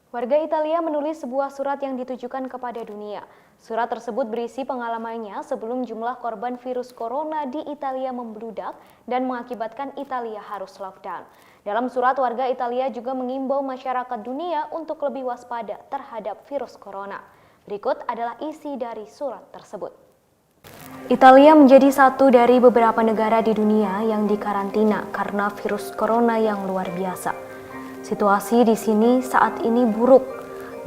Warga Italia menulis sebuah surat yang ditujukan kepada dunia. Surat tersebut berisi pengalamannya sebelum jumlah korban virus corona di Italia membludak dan mengakibatkan Italia harus lockdown. Dalam surat, warga Italia juga mengimbau masyarakat dunia untuk lebih waspada terhadap virus corona. Berikut adalah isi dari surat tersebut. Italia menjadi satu dari beberapa negara di dunia yang dikarantina karena virus corona yang luar biasa. Situasi di sini saat ini buruk,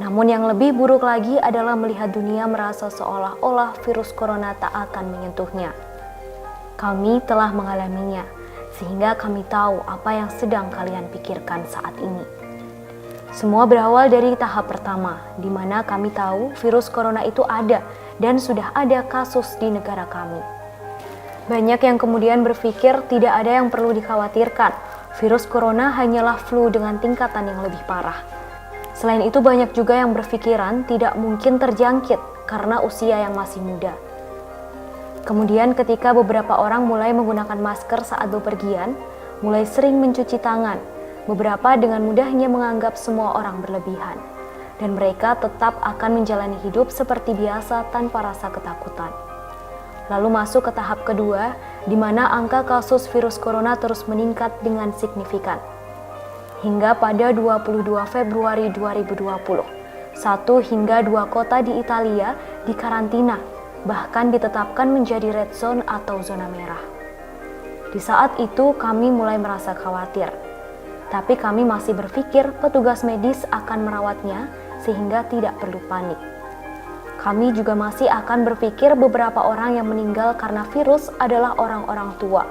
namun yang lebih buruk lagi adalah melihat dunia merasa seolah-olah virus corona tak akan menyentuhnya. Kami telah mengalaminya, sehingga kami tahu apa yang sedang kalian pikirkan saat ini. Semua berawal dari tahap pertama, di mana kami tahu virus corona itu ada dan sudah ada kasus di negara kami. Banyak yang kemudian berpikir tidak ada yang perlu dikhawatirkan. Virus corona hanyalah flu dengan tingkatan yang lebih parah. Selain itu banyak juga yang berpikiran tidak mungkin terjangkit karena usia yang masih muda. Kemudian ketika beberapa orang mulai menggunakan masker saat bepergian, mulai sering mencuci tangan, beberapa dengan mudahnya menganggap semua orang berlebihan. Dan mereka tetap akan menjalani hidup seperti biasa tanpa rasa ketakutan. Lalu masuk ke tahap kedua, di mana angka kasus virus corona terus meningkat dengan signifikan. Hingga pada 22 Februari 2020, 1 hingga 2 kota di Italia dikarantina, bahkan ditetapkan menjadi red zone atau zona merah. Di saat itu kami mulai merasa khawatir, tapi kami masih berpikir petugas medis akan merawatnya sehingga tidak perlu panik. Kami juga masih akan berpikir beberapa orang yang meninggal karena virus adalah orang-orang tua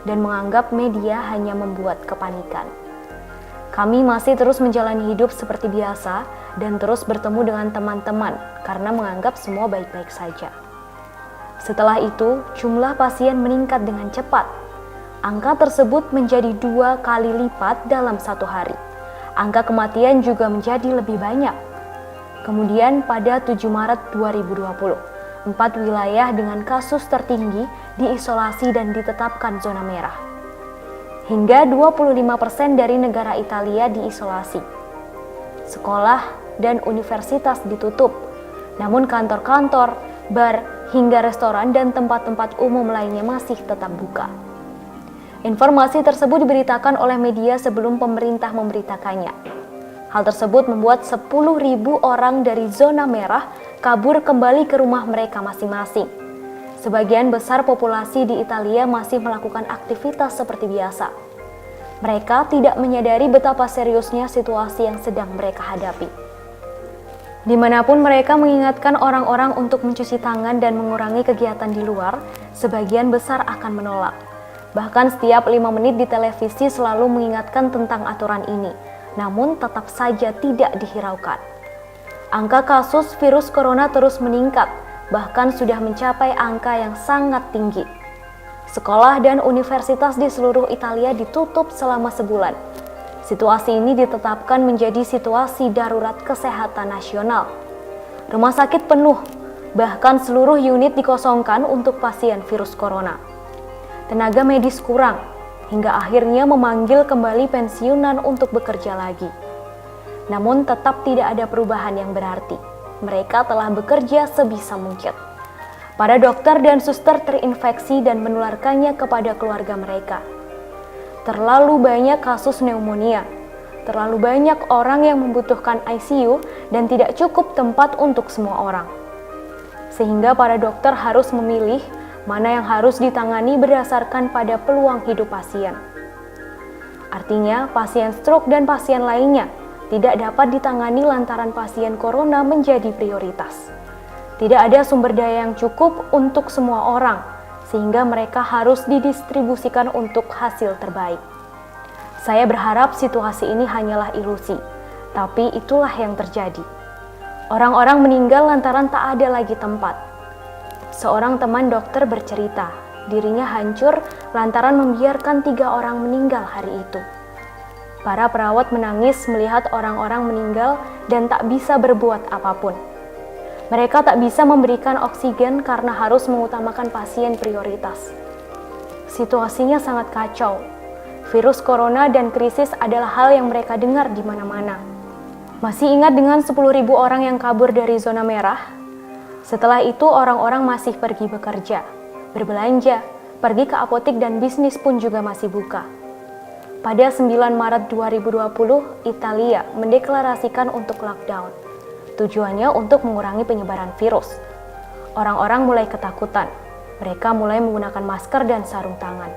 dan menganggap media hanya membuat kepanikan. Kami masih terus menjalani hidup seperti biasa dan terus bertemu dengan teman-teman karena menganggap semua baik-baik saja. Setelah itu, jumlah pasien meningkat dengan cepat. Angka tersebut menjadi 2 kali lipat dalam 1 hari. Angka kematian juga menjadi lebih banyak. Kemudian pada 7 Maret 2020, 4 wilayah dengan kasus tertinggi diisolasi dan ditetapkan zona merah. Hingga 25% dari negara Italia diisolasi. Sekolah dan universitas ditutup, namun kantor-kantor, bar, hingga restoran dan tempat-tempat umum lainnya masih tetap buka. Informasi tersebut diberitakan oleh media sebelum pemerintah memberitakannya. Hal tersebut membuat 10.000 orang dari zona merah kabur kembali ke rumah mereka masing-masing. Sebagian besar populasi di Italia masih melakukan aktivitas seperti biasa. Mereka tidak menyadari betapa seriusnya situasi yang sedang mereka hadapi. Dimanapun mereka mengingatkan orang-orang untuk mencuci tangan dan mengurangi kegiatan di luar, sebagian besar akan menolak. Bahkan setiap 5 menit di televisi selalu mengingatkan tentang aturan ini. Namun tetap saja tidak dihiraukan. Angka kasus virus corona terus meningkat, bahkan sudah mencapai angka yang sangat tinggi. Sekolah dan universitas di seluruh Italia ditutup selama sebulan. Situasi ini ditetapkan menjadi situasi darurat kesehatan nasional. Rumah sakit penuh, bahkan seluruh unit dikosongkan untuk pasien virus corona. Tenaga medis kurang, hingga akhirnya memanggil kembali pensiunan untuk bekerja lagi. Namun tetap tidak ada perubahan yang berarti. Mereka telah bekerja sebisa mungkin. Para dokter dan suster terinfeksi dan menularkannya kepada keluarga mereka. Terlalu banyak kasus pneumonia. Terlalu banyak orang yang membutuhkan ICU dan tidak cukup tempat untuk semua orang. Sehingga para dokter harus memilih mana yang harus ditangani berdasarkan pada peluang hidup pasien. Artinya, pasien stroke dan pasien lainnya tidak dapat ditangani lantaran pasien corona menjadi prioritas. Tidak ada sumber daya yang cukup untuk semua orang, sehingga mereka harus didistribusikan untuk hasil terbaik. Saya berharap situasi ini hanyalah ilusi, tapi itulah yang terjadi. Orang-orang meninggal lantaran tak ada lagi tempat. Seorang teman dokter bercerita, dirinya hancur lantaran membiarkan 3 orang meninggal hari itu. Para perawat menangis melihat orang-orang meninggal dan tak bisa berbuat apapun. Mereka tak bisa memberikan oksigen karena harus mengutamakan pasien prioritas. Situasinya sangat kacau. Virus corona dan krisis adalah hal yang mereka dengar di mana-mana. Masih ingat dengan 10.000 orang yang kabur dari zona merah? Setelah itu orang-orang masih pergi bekerja, berbelanja, pergi ke apotik dan bisnis pun juga masih buka. Pada 9 Maret 2020, Italia mendeklarasikan untuk lockdown. Tujuannya untuk mengurangi penyebaran virus. Orang-orang mulai ketakutan. Mereka mulai menggunakan masker dan sarung tangan.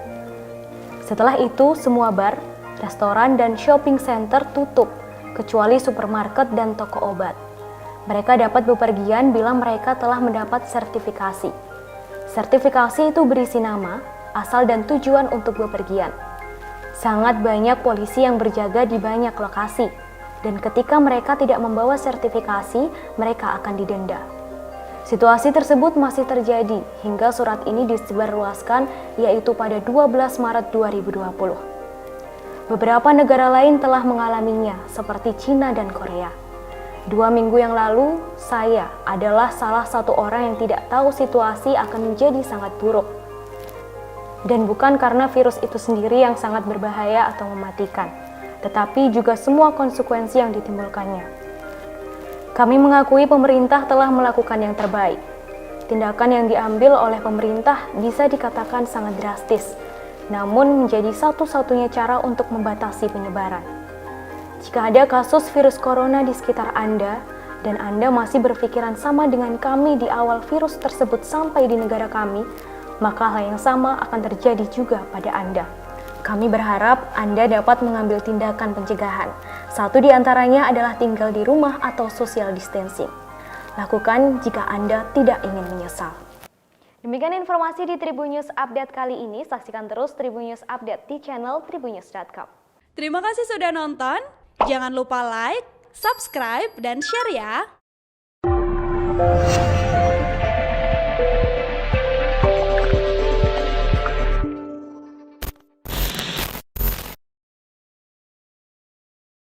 Setelah itu, semua bar, restoran, dan shopping center tutup, kecuali supermarket dan toko obat. Mereka dapat bepergian bila mereka telah mendapat sertifikasi. Sertifikasi itu berisi nama, asal dan tujuan untuk bepergian. Sangat banyak polisi yang berjaga di banyak lokasi, dan ketika mereka tidak membawa sertifikasi, mereka akan didenda. Situasi tersebut masih terjadi hingga surat ini disebarluaskan, yaitu pada 12 Maret 2020. Beberapa negara lain telah mengalaminya, seperti Cina dan Korea. 2 minggu yang lalu, saya adalah salah satu orang yang tidak tahu situasi akan menjadi sangat buruk. Dan bukan karena virus itu sendiri yang sangat berbahaya atau mematikan, tetapi juga semua konsekuensi yang ditimbulkannya. Kami mengakui pemerintah telah melakukan yang terbaik. Tindakan yang diambil oleh pemerintah bisa dikatakan sangat drastis, namun menjadi satu-satunya cara untuk membatasi penyebaran. Jika ada kasus virus corona di sekitar Anda, dan Anda masih berpikiran sama dengan kami di awal virus tersebut sampai di negara kami, maka hal yang sama akan terjadi juga pada Anda. Kami berharap Anda dapat mengambil tindakan pencegahan. Satu di antaranya adalah tinggal di rumah atau social distancing. Lakukan jika Anda tidak ingin menyesal. Demikian informasi di Tribun News Update kali ini. Saksikan terus Tribun News Update di channel tribunnews.com. Terima kasih sudah nonton. Jangan lupa like, subscribe, dan share ya.